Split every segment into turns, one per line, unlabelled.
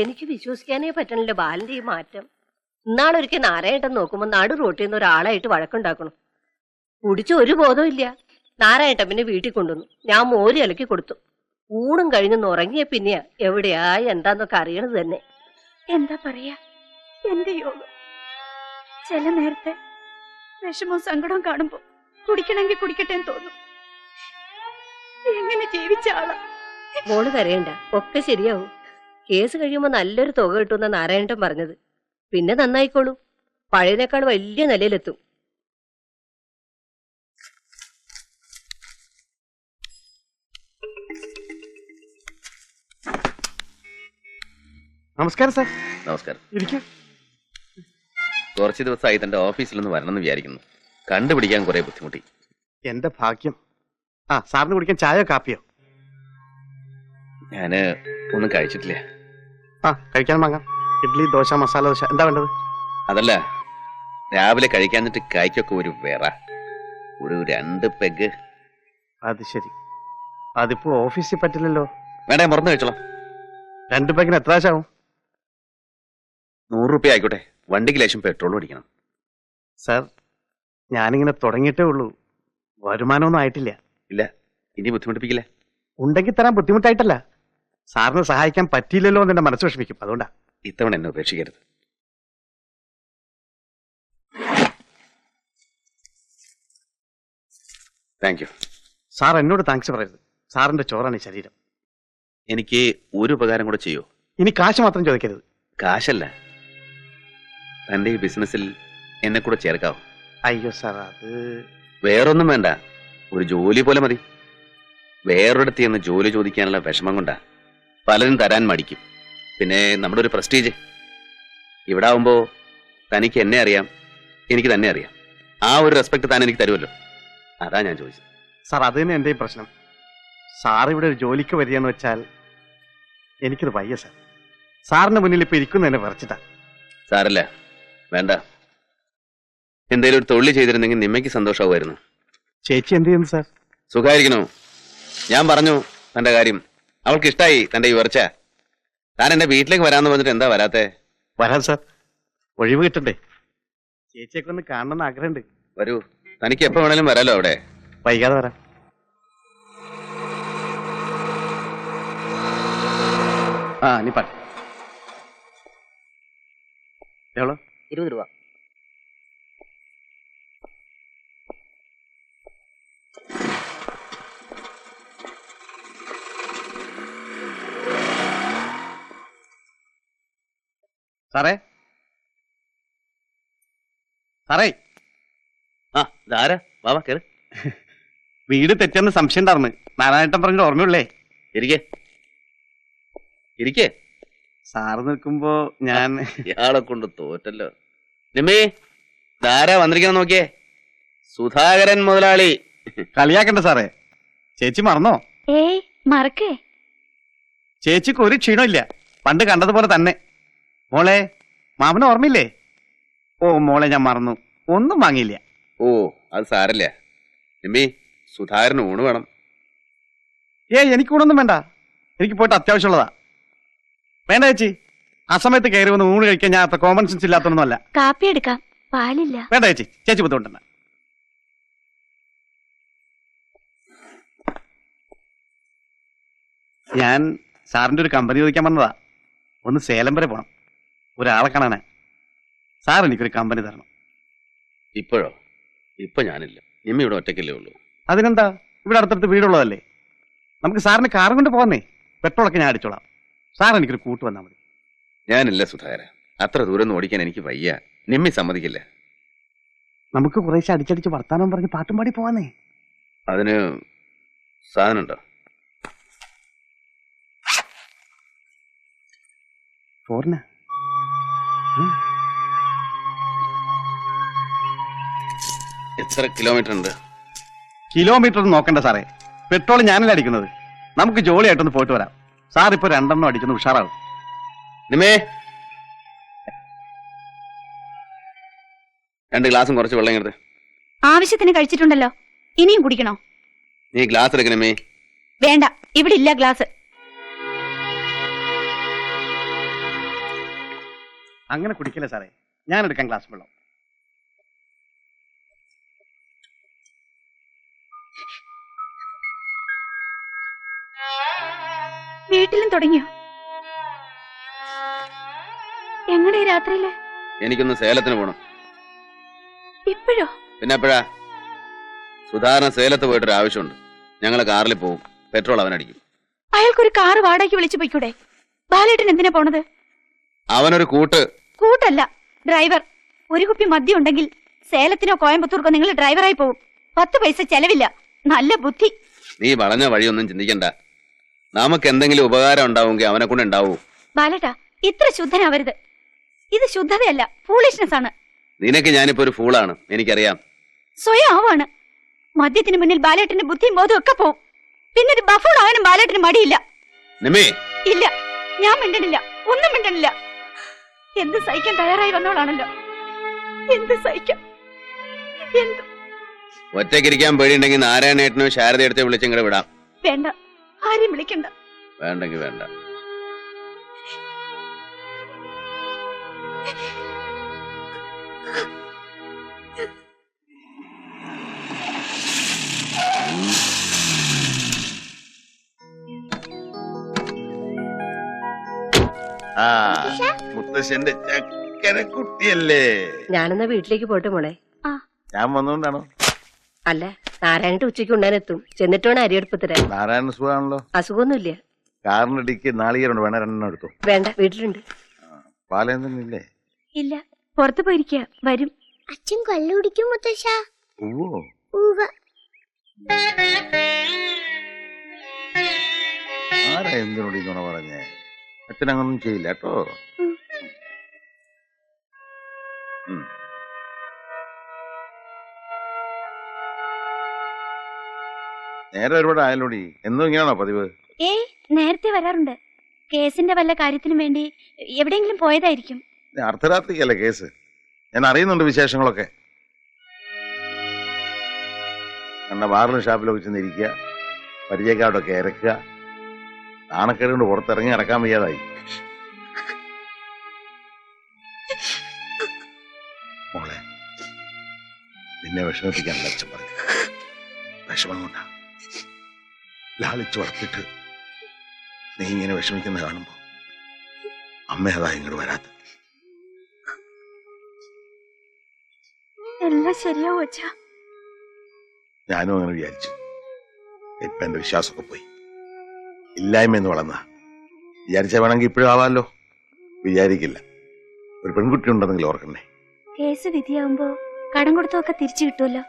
എനിക്ക് വിശ്വസിക്കാനേ പറ്റണില്ല ബാലന്റെ ഈ മാറ്റം. ഇന്നാളൊരിക്കൽ നാരായട്ടൻ നോക്കുമ്പോ നാട് റോട്ടിൽ നിന്ന് ഒരാളായിട്ട് വഴക്കുണ്ടാക്കണം. കുടിച്ച ഒരു ബോധവും ഇല്ല. നാരായട്ടൻ പിന്നെ വീട്ടിൽ കൊണ്ടുവന്നു. ഞാൻ മോര് ഇലക്കി കൊടുത്തു. ഊണും കഴിഞ്ഞൊന്ന് ഉറങ്ങിയ പിന്നെയാ എവിടെയാ എന്താന്നൊക്കെ അറിയണത് തന്നെ.
എന്താ പറയാ, എന്റെ യോഗം. ചില നേരത്തെ വിഷമവും സങ്കടവും കാണുമ്പോ കുടിക്കണമെങ്കിൽ കുടിക്കട്ടെ എന്ന് തോന്നും. എങ്ങനെ ജീവിച്ച ആളാ.
മോള് കരയണ്ട, ഒക്കെ ശരിയാവും. കേസ് കഴിയുമ്പോ നല്ലൊരു തുക കിട്ടുമെന്ന നാരായണൻ പറഞ്ഞത്. പിന്നെ നന്നായിക്കോളൂ, പഴയതിനേക്കാൾ വലിയ നിലയിലെത്തും.
നമസ്കാരം സാർ.
നമസ്കാരം.
ഇരിക്കും.
കുറച്ച് ദിവസമായി തന്റെ ഓഫീസിൽ നിന്ന് വരണമെന്ന് വിചാരിക്കുന്നു. കണ്ടുപിടിക്കാൻ കുറെ ബുദ്ധിമുട്ടി.
എന്റെ ഭാഗ്യം. സാറിന് കുടിക്കാൻ ചായയോ കാപ്പിയോ?
ഞാന് ഒന്നും കഴിച്ചിട്ടില്ല.
കഴിക്കാൻ വാങ്ങാം. ഇഡ്ഡലി, ദോശ, മസാല ദോശ, എന്താ വേണ്ടത്?
അതല്ല, രാവിലെ കഴിക്കാഞ്ഞിട്ട് കായ്ക്കൊക്കെ ഒരു ഒരു 2 പെഗ്.
അത് ശരി. അതിപ്പോ ഓഫീസിൽ പറ്റില്ലല്ലോ.
വേണ്ട, ഞാൻ മറന്നു കഴിച്ചോളാം.
2 പെഗിന് എത്ര ആശാവും?
100 രൂപ ആയിക്കോട്ടെ. വണ്ടിക്ക് ലേശം പെട്രോൾ അടിക്കണം.
സാർ, ഞാനിങ്ങനെ തുടങ്ങിയിട്ടേ ഉള്ളൂ. വരുമാനമൊന്നും ആയിട്ടില്ല.
ഇല്ല, ഇനി ബുദ്ധിമുട്ടിപ്പിക്കില്ല.
ഉണ്ടെങ്കിൽ തരാൻ ബുദ്ധിമുട്ടായിട്ടല്ല, സാറിന് സഹായിക്കാൻ പറ്റിയില്ലല്ലോ എന്ന് എന്റെ മനസ്സ് വിഷമിക്കും. അതുകൊണ്ടാ.
ഇത്തവണ എന്നെ ഉപേക്ഷിക്കരുത്. Thank you.
സാർ എന്നോട് താങ്ക്സ് പറയരുത്. സാറിന്റെ ചോറാണ് ഈ ശരീരം.
എനിക്ക് ഒരു ഉപകാരം കൂടെ ചെയ്യോ?
ഇനി കാശ് മാത്രം ചോദിക്കരുത്.
കാശല്ല, തന്റെ ഈ ബിസിനസ്സിൽ എന്നെ കൂടെ ചേർക്കാവോ?
അയ്യോ സാർ, അത്
വേറൊന്നും വേണ്ട, ഒരു ജോലി പോലെ മതി. വേറൊരിടത്ത് ചെന്ന് ജോലി ചോദിക്കാനുള്ള വിഷമം കൊണ്ടാ പലരും തരാൻ മടിക്കും. പിന്നെ നമ്മുടെ ഒരു പ്രസ്റ്റീജ്. ഇവിടെ ആവുമ്പോ തനിക്ക് എന്നെ അറിയാം, എനിക്ക് തന്നെ അറിയാം. ആ ഒരു റെസ്പെക്ട് താൻ എനിക്ക് തരുമല്ലോ, അതാ ഞാൻ ചോദിച്ചത്.
സാർ, അത് തന്നെ എന്റെയും പ്രശ്നം. സാർ ഇവിടെ ഒരു ജോലിക്ക് വരികയെന്ന് വെച്ചാൽ എനിക്കത് വയ്യ സാർ. സാറിന്റെ മുന്നിൽ ഇപ്പൊ ഇരിക്കുന്നതിനെ വിറച്ചിട്ടാ.
സാരല്ല, വേണ്ട. എന്തേലും ഒരു തൊഴിൽ ചെയ്തിരുന്നെങ്കിൽ നിമ്മയ്ക്ക് സന്തോഷമാവുമായിരുന്നു.
ചേച്ചി എന്ത് ചെയ്യുന്നു സാർ?
സുഖമായിരിക്കണോ? ഞാൻ പറഞ്ഞു തന്റെ കാര്യം. അവൾക്ക് ഇഷ്ടായി തന്റെ ഈ ഉയർച്ച. താൻ എന്റെ വീട്ടിലേക്ക് വരാന്ന് പറഞ്ഞിട്ട് എന്താ വരാത്തെ?
വരാം സാർ, ഒഴിവ് കിട്ടണ്ടേ. ചേച്ചിയൊക്കെ ഒന്ന് കാണണമെന്ന് ആഗ്രഹമുണ്ട്.
വരൂ, തനിക്ക് എപ്പോ വേണേലും വരാലോ അവിടെ.
വൈകാതെ വരാം. നീ പറ. എവളോ?
20 രൂപ.
സാറേ, സാറേ.
ഇതാരാ? വാ കേറ്.
വീട് തെറ്റെന്ന് സംശയം ഉണ്ടായിരുന്നു. നാരായണൻ പറഞ്ഞിട്ട് ഓർമ്മയുള്ളേ.
ഇരിക്കേ.
സാറ് നിൽക്കുമ്പോ ഞാൻ
ഇയാളെ കൊണ്ട് തോറ്റല്ലോ. നിമ്മി, ഇതാരാ വന്നിരിക്കണം നോക്കിയേ. സുധാകരൻ മുതലാളി.
കളിയാക്കണ്ട സാറേ. ചേച്ചി മറന്നോ?
ഏയ് മറക്കേ.
ചേച്ചിക്ക് ഒരു ക്ഷീണമില്ല, പണ്ട് കണ്ടതുപോലെ തന്നെ. മോളെ, മാമന് ഓർമ്മയില്ലേ? ഓ മോളെ, ഞാൻ മറന്നു. ഒന്നും വാങ്ങിയില്ല.
ഓ, അത് സാരല്ല. നിമ്മി, സുധാകരന് ഊണ് വേണം.
എനിക്ക് ഊണൊന്നും വേണ്ട. എനിക്ക് പോയിട്ട് അത്യാവശ്യമുള്ളതാ. വേണ്ട ചേച്ചി, ആ സമയത്ത് കയറി വന്ന് ഊണ് കഴിക്കാൻ ഞാൻ അത്ര കോമൺ സെൻസ് ഇല്ലാത്തൊന്നുമല്ല.
കാപ്പി എടുക്കാം, പാലില്ല.
വേണ്ട ചേച്ചി, ചേച്ചി ബുദ്ധിമുട്ടണ്ട. ഞാൻ സാറിന്റെ ഒരു കമ്പനി ചോദിക്കാൻ വന്നതാ. ഒന്ന് സേലം വരെ പോണം, ഒരാളെ കാണാനാ. സാർ എനിക്കൊരു കമ്പനി തരണം.
ഇപ്പോഴോ? ഇപ്പൊ ഞാനില്ല. നിമ്മി ഇവിടെ ഒറ്റയ്ക്കല്ലേ ഉള്ളൂ.
അതിനെന്താ, ഇവിടെ അടുത്തടുത്ത് വീടുള്ളതല്ലേ. നമുക്ക് സാറിന് കാർ കൊണ്ട് പോകാന്നേ. പെട്രോളൊക്കെ ഞാൻ അടിച്ചോളാം. സാർ എനിക്കൊരു കൂട്ട് വന്നാൽ മതി.
ഞാനില്ല സുധാകര, അത്ര ദൂരം ഓടിക്കാൻ എനിക്ക് വയ്യ. നിമ്മി സമ്മതിക്കില്ല.
നമുക്ക് കുറേശ്ശെ അടിച്ചടിച്ച് വർത്താനം പറഞ്ഞ് പാട്ടും പാടി പോവാന്നേ.
അതിന് സാധനം ഉണ്ടോ?
ഫോറിനാ?
എത്ര കിലോമീറ്റർ ഉണ്ട്?
കിലോമീറ്റർ ഒന്നും നോക്കണ്ട സാറേ, പെട്രോൾ ഞാനല്ല അടിക്കുന്നത്. നമുക്ക് ജോളിയായിട്ടൊന്ന് പോയിട്ട് വരാം. സാർ ഇപ്പൊ 2 അടിച്ചൊന്ന് ഉഷാറാവും.
നിമേ, 2 ഗ്ലാസും കുറച്ച് വെള്ളം എടുത്ത്.
ആവശ്യത്തിന് കഴിച്ചിട്ടുണ്ടല്ലോ, ഇനിയും കുടിക്കണോ?
നീ ഗ്ലാസ് എടുക്കണമേ.
വേണ്ട, ഇവിടെ ഇല്ല ഗ്ലാസ്.
അങ്ങനെ കുടിക്കില്ല സാറേ, ഞാൻ എടുക്കാം ഗ്ലാസ് വെള്ളം.
വീട്ടിലും തുടങ്ങിയോ? എങ്ങനെ രാത്രിയില്?
എനിക്കൊന്ന് സേലത്തിന് പോണം.
ഇപ്പോഴോ?
പിന്നെ എപ്പോഴാ? സുധാരണ സേലത്ത് പോയിട്ടൊരു ആവശ്യമുണ്ട്. ഞങ്ങള് കാറിൽ പോവും, പെട്രോൾ അവനടിക്കും.
അയാൾക്കൊരു കാറ് വാടകയ്ക്ക് വിളിച്ചു പോയിക്കൂടെ? ബാലേട്ടൻ എന്തിനാ പോണത്?
അവനൊരു
കൂട്ടല്ല, ഡ്രൈവർ. ഒരു കുപ്പി മദ്യം ഉണ്ടെങ്കിൽ സേലത്തിനോ കോയമ്പത്തൂർക്കോ നിങ്ങൾ ഡ്രൈവറായി പോവും. 10 പൈസ ചെലവില്ല. നല്ല ബുദ്ധി.
നീ വളഞ്ഞ വഴിയൊന്നും ചിന്തിക്കണ്ട. നമുക്ക് എന്തെങ്കിലും ഉപകാരം ഉണ്ടാവുമെങ്കിൽ അവനെ കൊണ്ട് ഉണ്ടാവൂ.
ബാലേട്ടാ, ഇത്ര ശുദ്ധനാവരുത്. ഇത് ശുദ്ധതയല്ല, ഫൂളിഷ്നെസ് ആണ്.
നിനക്ക് ഞാനിപ്പോ ഒരു ഫൂളാണ്, എനിക്കറിയാം.
സ്വയം ആവാണ്. മദ്യത്തിന് മുന്നിൽ ബാലേട്ടന്റെ ബുദ്ധിയും ബോധവും ഒക്കെ പോവും. പിന്നെ ഒരു ബഫൂൺ ആകാനും ബാലേട്ടന് മടിയില്ല.
നിമേ,
ഇല്ല, ഞാൻ മിണ്ടണില്ല, ഒന്നും മിണ്ടണില്ല. എന്ത് സഹിക്കാൻ തയ്യാറായി വന്നോളാണല്ലോ. എന്ത് സഹിക്കാം? എന്ത്?
ഒറ്റയ്ക്കിരിക്കാൻ പേടിയുണ്ടെങ്കിൽ നാരായണേട്ടനോ ശാരദയെടുത്ത് വിളിച്ചിങ്ങടെ വിടാം.
വേണ്ട, ആരെയും വിളിക്കണ്ട.
വേണ്ടെങ്കിൽ വേണ്ട.
ആ മുത്തശ്ശന്റെ ചക്കര കുട്ടിയല്ലേ?
ഞാനെന്നാ വീട്ടിലേക്ക് പോട്ടെ മോളെ.
ഞാൻ വന്നുകൊണ്ടാണോ?
അല്ല, നാരായണന്റെ ഉച്ചയ്ക്ക് ഉണ്ണാനെത്തും. ചെന്നിട്ട് വേണം അരിയെടുപ്പ് തരാൻ.
നാരായണ സുഖാണല്ലോ?
അസുഖമൊന്നുമില്ല.
കാറിന്റെ ഇടിക്ക് നാളികേരുണ്ട്, വേണേ 2 എടുത്തു.
വേണ്ട, വീട്ടിലുണ്ട്.
പാലയൊന്നുമില്ലേ?
ഇല്ല, പുറത്തു പോയിരിക്കുക, വരും.
അച്ഛൻ കള്ളു കുടിക്കും മുത്തശ്ശ.
ആരാ എന്തിനോട് ഇങ്ങനെ പറഞ്ഞേ? അച്ഛൻ അങ്ങനൊന്നും ചെയ്യില്ല കേട്ടോ. നേരെ ഒരുപാട് ആയാലോടി. എന്നും ഇങ്ങനെയാണോ പതിവ്?
നേരത്തെ വരാറുണ്ട്. കേസിന്റെ വല്ല കാര്യത്തിനും വേണ്ടി എവിടെയെങ്കിലും പോയതായിരിക്കും.
അർദ്ധരാത്രിക്കല്ലേ കേസ്? ഞാൻ അറിയുന്നുണ്ട് വിശേഷങ്ങളൊക്കെ. കണ്ട ബാറിലും ഷാപ്പിലൊക്കെ ചെന്നിരിക്കുക, പരിചയക്കാരോടൊക്കെ ഇറക്കുക. നാണക്കേട് കൊണ്ട് പുറത്തിറങ്ങി നടക്കാൻ വയ്യാതായി. മോളെ, നിന്നെ വിഷമിപ്പിക്കാൻ അച്ഛൻ പറഞ്ഞു. വിഷമം കൊണ്ടാ ലാളിച്ചു വളർത്തിട്ട് നീ ഇങ്ങനെ വിഷമിക്കുന്ന കാണുമ്പോ അമ്മ അതാ ഇങ്ങോട്ട് വരാത്ത.
എല്ലാം ശരിയാവും അച്ഛാ.
ഞാനും അങ്ങനെ വിചാരിച്ചു. ഇപ്പൊ എന്റെ വിശ്വാസമൊക്കെ പോയി. ഇല്ലായ്മയെന്ന് വളർന്ന വിചാരിച്ച വേണമെങ്കിൽ ഇപ്പോഴും ആവാമല്ലോ. വിചാരിക്കില്ല. ഒരു പെൺകുട്ടി ഉണ്ടെന്നെങ്കിൽ ഓർക്കണ്ടേ.
കേസ് വിധിയാവുമ്പോ കടം കൊടുത്തൊക്കെ തിരിച്ചു കിട്ടുമല്ലോ.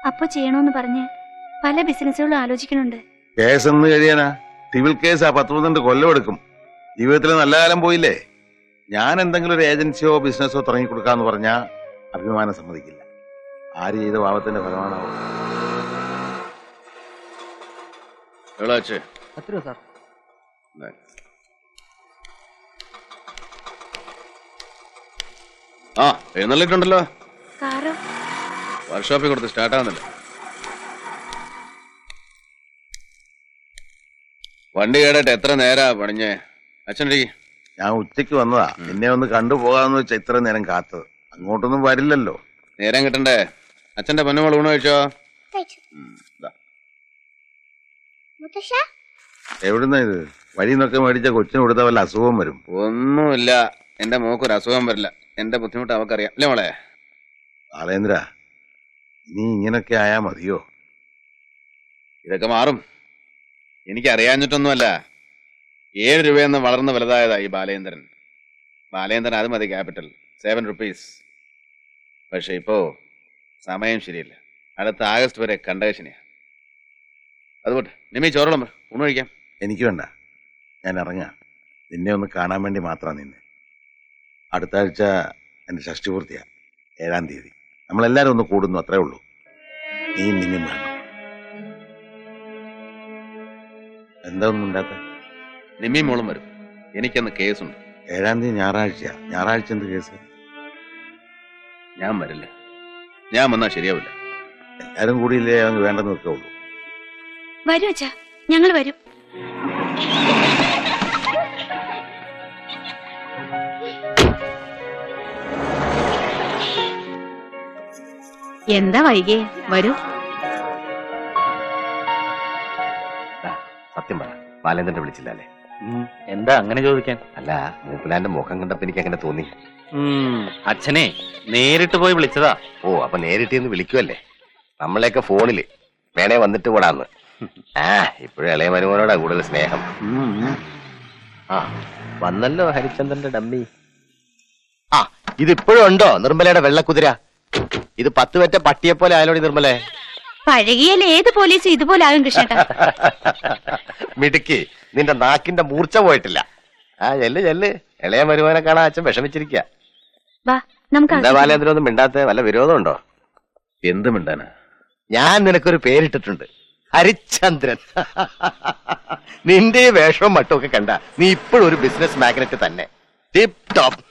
അപ്പൊ ചെയ്യണോന്ന് പറഞ്ഞ് പല ബിസിനസ്സുകളും ആലോചിക്കണുണ്ട്.
കേസ് എന്ന് കഴിയാനാ? സിവിൽ കേസ് 10-12 കൊല്ലം എടുക്കും. ജീവിതത്തിൽ നല്ല കാലം പോയില്ലേ. ഞാൻ എന്തെങ്കിലും ഒരു ഏജൻസിയോ ബിസിനസ്സോ തുടങ്ങി കൊടുക്കാന്ന് പറഞ്ഞാ അഭിമാനം സമ്മതിക്കില്ല. ആര് ചെയ്ത പാപത്തിന്റെ ഫലമാണാവോ?
ആ, എഴുന്നള്ളിട്ടുണ്ടല്ലോ.
കാറോ?
വർക്ക്ഷോപ്പിൽ കൊടുത്ത് സ്റ്റാർട്ട് ആവുന്നില്ല. വണ്ടി കേടട്ടെ എത്ര നേരാ പണിഞ്ഞേ? അച്ഛനടിക്ക്.
ഞാൻ ഉച്ചയ്ക്ക് വന്നതാ. എന്നെ ഒന്ന് കണ്ടുപോകാന്ന് വെച്ചാ ഇത്ര നേരം കാത്തത്. അങ്ങോട്ടൊന്നും വരില്ലല്ലോ.
നേരം കിട്ടണ്ടേ? അച്ഛന്റെ പൊന്നുമോൾ ഊണ് കഴിച്ചോ?
മുത്തശ്ശ,
എവിടുന്ന ഇത്? വഴി നിന്നൊക്കെ മേടിച്ച കൊച്ചിന് കൊടുത്ത വല്ല അസുഖം വരും.
ഒന്നുമില്ല, എന്റെ മോക്കൊരു അസുഖം വരില്ല. എന്റെ ബുദ്ധിമുട്ട് അവക്കറിയാം അല്ലേ മോളെ?
ബാലേന്ദ്ര, ഇനി ഇങ്ങനൊക്കെ ആയാ മതിയോ?
ഇതൊക്കെ മാറും. എനിക്കറിയാഞ്ഞിട്ടൊന്നുമല്ല. 7 രൂപയെന്ന് വളർന്ന് വലുതായതാ ഈ ബാലേന്ദ്രൻ. ബാലേന്ദ്രൻ അത് മതി ക്യാപിറ്റൽ, 7 rupees. പക്ഷെ ഇപ്പോ സമയം ശരിയല്ല. അടുത്ത ആഗസ്റ്റ് വരെ കണ്ടകശനിയാ. അതുകൊണ്ട് നിമി ചോറോളം ഊണ് കഴിക്കാം.
എനിക്ക് വേണ്ട, ഞാൻ ഇറങ്ങാം. നിന്നെ ഒന്ന് കാണാൻ വേണ്ടി മാത്രമാണ് നിന്നെ. അടുത്ത ആഴ്ച എൻ്റെ ഷഷ്ടിപൂർത്തിയാ, 7-ാം തീയതി. നമ്മളെല്ലാരും ഒന്ന് കൂടുന്നു, അത്രേ ഉള്ളൂ. നീ നിന്നും വേണം. എന്താ ഒന്നും ഉണ്ടാത്ത?
നിമി മോളും വരും. എനിക്കന്ന് കേസുണ്ട്.
7-ാം തീയതി ഞായറാഴ്ചയാ. ഞായറാഴ്ച എന്ത് കേസ്?
ഞാൻ വരില്ല. ഞാൻ വന്നാ ശരിയാവില്ല.
എല്ലാരും കൂടിയില്ലേ അങ്ങ് വേണ്ടെന്ന് വെക്കുള്ളൂ.
വരൂ അച്ഛാ, ഞങ്ങൾ വരും. എന്താ വൈകേ? വരൂ.
സത്യം പറ, ബാലേന്ദ്രനെ വിളിച്ചില്ലല്ലേ?
എന്താ അങ്ങനെ ചോദിക്കാൻ?
അല്ല, മൂപ്പിലാന്റെ മുഖം കണ്ടപ്പോ എനിക്ക് അങ്ങനെ തോന്നി.
അച്ഛനെ നേരിട്ട് പോയി വിളിച്ചതാ.
ഓ, അപ്പൊ നേരിട്ട് വിളിക്കുവല്ലേ? നമ്മളെയൊക്കെ ഫോണില് വേണേ വന്നിട്ട് കൂടാന്ന്. ഇപ്പോഴും ഇളയ മരുമോനോടാ കൂടുതൽ സ്നേഹം. ആ, വന്നല്ലോ ഹരിചന്ദ്രന്റെ ഡമ്മി. ആ, ഇതിപ്പോഴും ഉണ്ടോ നിർമ്മലയുടെ വെള്ളക്കുതിര? ഇത് 10 പെറ്റ പട്ടിയെ പോലെ ആയാലോടി നിർമ്മലേ.
പഴകിയാൽ ഏത് പോലീസും ഇതുപോലെ ആകും കൃഷ്ണേട്ടാ.
മിടുക്കി, നിന്റെ നാക്കിന്റെ മൂർച്ച പോയിട്ടില്ല. ചെല്ല് ഇളയ മരുമോനെ കാണാൻ അച്ഛൻ വിഷമിച്ചിരിക്കുക.
വാ, നമുക്ക്
എന്താ ബാലേന്ദ്രൻ ഒന്നും മിണ്ടാത്ത? വല്ല വിരോധമുണ്ടോ?
എന്ത് മിണ്ടാനാ?
ഞാൻ നിനക്കൊരു പേരിട്ടിട്ടുണ്ട്, ഹരിചന്ദ്രൻ. നിന്റെ വേഷവും മട്ടുമൊക്കെ കണ്ട നീ ഇപ്പോഴും ഒരു ബിസിനസ് മാഗ്നറ്റ് തന്നെ. Tip top.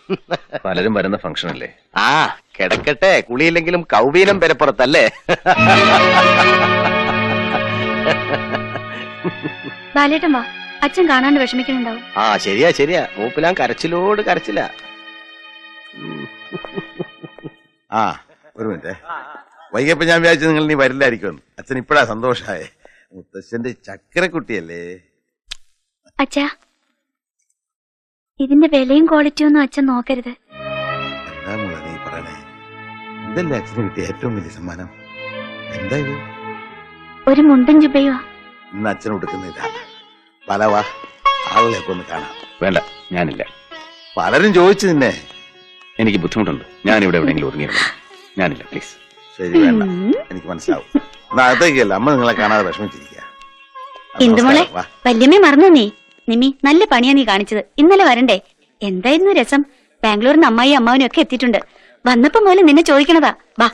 പലരും വരുന്ന ഫംഗ്ഷൻ അല്ലേ?
ആ, കിടക്കട്ടെ, കുളിയില്ലെങ്കിലും കൗവീനം പെരപ്പുറത്തല്ലേ.
ബാലേട്ടൻ വാ, അച്ഛൻ കാണാണ്ട് വിഷമിക്കുന്നുണ്ടാവും.
ആ, ശരിയാ, മൂപ്പിലാൻ കരച്ചിലോട് കരച്ചില്ല.
ആ, ഒരു മിനിറ്റ്. വൈകിയപ്പോ ഞാൻ വിചാരിച്ചു നിങ്ങൾ നീ വരില്ലായിരിക്കും. അച്ഛൻ ഇപ്പഴാ സന്തോഷായേ. മുത്തശ്ശന്റെ ചക്കരക്കുട്ടിയല്ലേ.
അച്ഛാ, ഇതിന്റെ വിലയും ക്വാളിറ്റിയും ഒന്നും അച്ഛൻ നോക്കരുത്.
എന്താ മോളെ നീ പറയണേ? ഇതല്ലേ അച്ഛന് കിട്ടിയ ഏറ്റവും വലിയ സമ്മാനം? എന്താ ഇത്?
ഒരു മുണ്ടും ജുബയുവാ.
ഇന്ന് അച്ഛൻ കൊടുക്കുന്നില്ല. പലവാ, ആളുകളെയൊക്കെ ഒന്ന് കാണാം.
വേണ്ട, ഞാനില്ല.
പലരും ചോദിച്ചു നിന്നെ.
എനിക്ക് ബുദ്ധിമുട്ടുണ്ട്. ഞാൻ ഇവിടെ എവിടെയെങ്കിലും ഒതുങ്ങിയിരുന്നു. ഞാനില്ല, പ്ലീസ്.
ശരി, വേണ്ട, എനിക്ക് മനസ്സിലാവും. എന്നാ അകത്തേക്കല്ല, അമ്മ നിങ്ങളെ കാണാതെ വിഷമിച്ചിരിക്കുക.
ഇന്ദുമോളെ, വല്യമ്മേ മറന്നു നീ. നിമ്മി, നല്ല പണിയാ നീ കാണിച്ചത്. ഇന്നലെ വരണ്ടേ? എന്തായിരുന്നു രസം. ബാംഗ്ലൂരിന്ന് അമ്മായി അമ്മാവനും ഒക്കെ എത്തിയിട്ടുണ്ട്. വന്നപ്പോ മുതൽ നിന്നെ ചോദിക്കണതാ. വാ.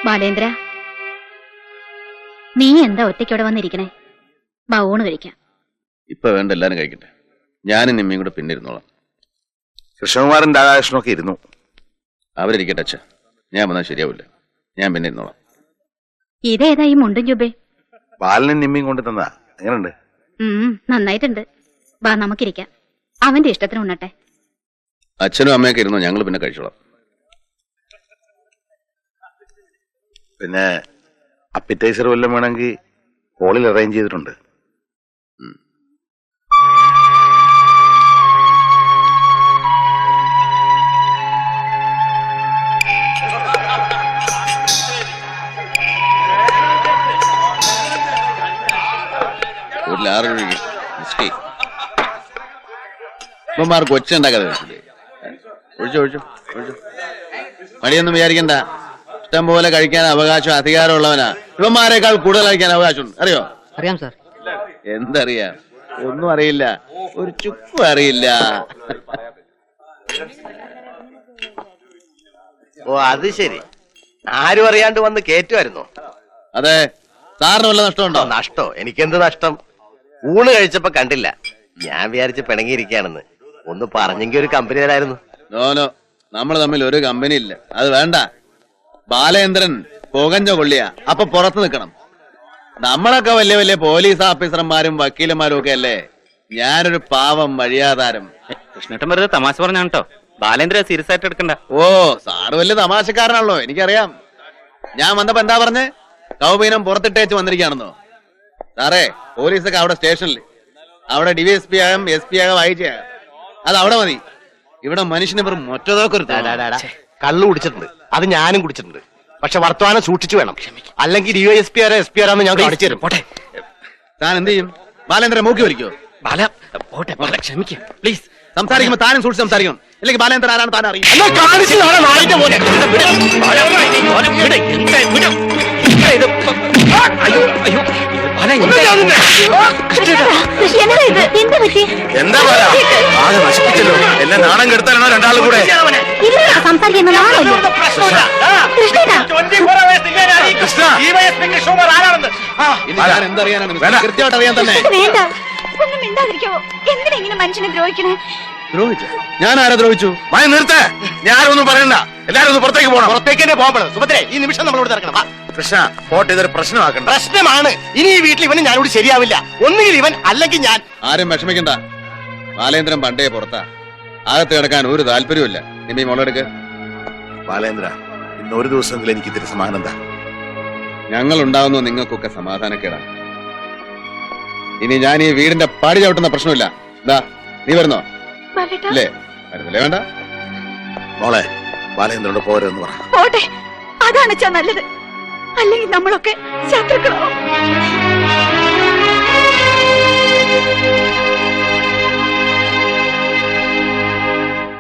ബാലേന്ദ്ര, നീ എന്താ ഒറ്റയ്ക്കോടെ വന്നിരിക്കണേ? വാ, ഊണ് കഴിക്കാം.
ഇപ്പൊ വേണ്ട, എല്ലാരും കഴിക്കട്ടെ. ഞാനും നിമ്മയും കൂടെ പിന്നെ ഇരുന്നോളാം.
കൃഷ്ണകുമാരൻ രാധാകൃഷ്ണനൊക്കെ ഇരുന്നു.
അവരിരിക്കട്ടെ അച്ഛ, ഞാൻ വന്നാൽ ശരിയാവില്ല. ഞാൻ പിന്നെ ഇരുന്നോളാം.
ഇതേതാ ഈ മുണ്ടും ജുബേ?
ബാലനും നിമ്മയും കൊണ്ട് തന്നാ. എങ്ങനെയുണ്ട്?
നന്നായിട്ടുണ്ട്. വാ, നമുക്കിരിക്കാം. അവന്റെ ഇഷ്ടത്തിന് ഉണ്ണട്ടെ.
അച്ഛനും അമ്മയൊക്കെ ഇരുന്നോ, ഞങ്ങൾ പിന്നെ കഴിച്ചോളാം.
പിന്നെ അപ്പിറ്റൈസർ വല്ലതും വേണമെങ്കിൽ ഹോളിൽ അറേഞ്ച് ചെയ്തിട്ടുണ്ട്.
ഒരു 6 രൂപയ്ക്ക് ഇപ്പമാർക്ക് ഒച്ചുണ്ടാക്കാതെ ഒഴിച്ചു മടിയൊന്നും വിചാരിക്കണ്ട. ഇഷ്ടം പോലെ കഴിക്കാൻ അവകാശം അധികാരമുള്ളവനാ. ഇവന്മാരെക്കാൾ കൂടുതൽ കഴിക്കാൻ അവകാശമുണ്ട്. അറിയോ?
അറിയാം സാർ.
എന്തറിയാം? ഒന്നും അറിയില്ല, ഒരു ചുക്കും അറിയില്ല.
ഓ, അത് ശരി. ആരും അറിയാണ്ട് വന്ന് കേറ്റുമായിരുന്നു.
അതെ, സാറിന് വല്ല നഷ്ടമുണ്ടോ?
നഷ്ടോ? എനിക്കെന്ത് നഷ്ടം? ഊണ് കഴിച്ചപ്പോ കണ്ടില്ല. ഞാൻ വിചാരിച്ച് പിണങ്ങിയിരിക്കുകയാണെന്ന്. ഒന്ന് പറഞ്ഞെങ്കിൽ ഒരു കമ്പനി തരായിരുന്നു.
നോനോ, നമ്മൾ തമ്മിൽ ഒരു കമ്പനി ഇല്ല. അത് വേണ്ട. ബാലേന്ദ്രൻ പുകഞ്ഞ കൊള്ളിയാ, അപ്പൊ പുറത്ത് നിൽക്കണം. നമ്മളൊക്കെ വലിയ വലിയ പോലീസ് ഓഫീസർമാരും വക്കീലന്മാരും ഒക്കെ അല്ലേ. ഞാനൊരു പാവം വഴിയാധാരം.
കൃഷ്ണേട്ടൻ വെറുതെ തമാശ പറഞ്ഞാണ് കേട്ടോ. ബാലേന്ദ്ര സീരിയസ് ആയിട്ട് എടുക്കണ്ട.
ഓ, സാറ് വലിയ തമാശക്കാരനാണല്ലോ, എനിക്കറിയാം. ഞാൻ വന്നപ്പോ എന്താ പറഞ്ഞേ? കൗബീനം പുറത്തിട്ടേച്ച് വന്നിരിക്കുകയാണെന്നോ? സാറേ, പോലീസൊക്കെ അവിടെ സ്റ്റേഷനിൽ, അവിടെ DSP ആകാം, SP ആകാം, IG ആകാം. അത് അവിടെ മതി. ഇവിടെ മനുഷ്യന് വെറും മൊറ്റതൊക്കെ ഒരു
കള്ളു കുടിച്ചിട്ടുണ്ട്, അത് ഞാനും കുടിച്ചിട്ടുണ്ട്. പക്ഷെ വർത്തമാനം സൂക്ഷിച്ചു വേണം, അല്ലെങ്കിൽ DYSP ആരോ SP ആരാന്ന് ഞാൻ കാണിച്ചു തരും. പോട്ടെ.
താൻ എന്ത് ചെയ്യും? ബാലേന്ദ്രൻ മൂക്കി വലിക്കോ?
ബാല, പോട്ടെ പോട്ടെ, ക്ഷമിക്കുക പ്ലീസ്.
സംസാരിക്കുമ്പോ താനും സൂക്ഷിച്ച് സംസാരിക്കണം, അല്ലെങ്കിൽ ബാലേന്ദ്രൻ ആരാണ് താൻ അറിയും.
എന്താ ആകെ നശിപ്പിച്ചല്ലോ. എന്നെ നാണം കെടുത്താനാണോ രണ്ടാളും കൂടെ?
ഞാൻ എന്തറിയാനാണ്? കൃത്യമായിട്ട് അറിയാൻ തന്നെ.
വേണ്ട, ഒന്നും മിണ്ടാതിരിക്കാവോ? എന്തിനാ ഇങ്ങനെ മനുഷ്യനെ ദ്രോഹിക്കണേ?
ദ്രോഹിച്ചു? ഞാൻ ആരെ ദ്രോഹിച്ചു?
മായ നിർത്ത, ഞാനൊന്നും പറയണ്ട. എല്ലാരും ഒന്ന് പുറത്തേക്ക് പോകണം.
പുറത്തേക്ക് തന്നെ പോകണം. സുഭദ്രേ, ഈ നിമിഷം നമ്മളോട് ഇറക്കണം. വാ.
കൃഷ്ണ, പോട്ടെ, ഇതൊരു പ്രശ്നമാക്കണ്ട.
പ്രശ്നമാണ്. ഇനി ഈ വീട്ടിൽ ഇവന് ഞാനോട് ശരിയാവില്ല. ഒന്നുകിൽ ഇവൻ, അല്ലെങ്കിൽ ഞാൻ.
ആരും വിഷമിക്കണ്ട. ബാലേന്ദ്രൻ പണ്ടേ പുറത്താ. അകത്ത് കിടക്കാൻ ഒരു താല്പര്യമില്ല. നിമ്മി മോളെടുക്ക്.
ബാലേന്ദ്ര, ഇന്ന് ഒരു ദിവസമെങ്കിലും എനിക്ക് ഇത്തിരി സമാധാനം എന്താ?
ഞങ്ങൾ ഉണ്ടാവുന്നു നിങ്ങൾക്കൊക്കെ സമാധാനക്കേടാണ്. ഇനി ഞാൻ ഈ വീടിന്റെ പാടി ചവിട്ടുന്ന പ്രശ്നമില്ല. എന്താ, നീ വരുന്നോ? ഇല്ലേ? വരുന്നില്ലേ? വേണ്ട.
മോളെ, ബാലേന്ദ്രനോട് പോരെന്ന് പറ.
പോട്ടെ, അതാണ് അച്ഛാ നല്ലത്. അല്ലെങ്കിൽ നമ്മളൊക്കെ ശത്രുക്കളാവും.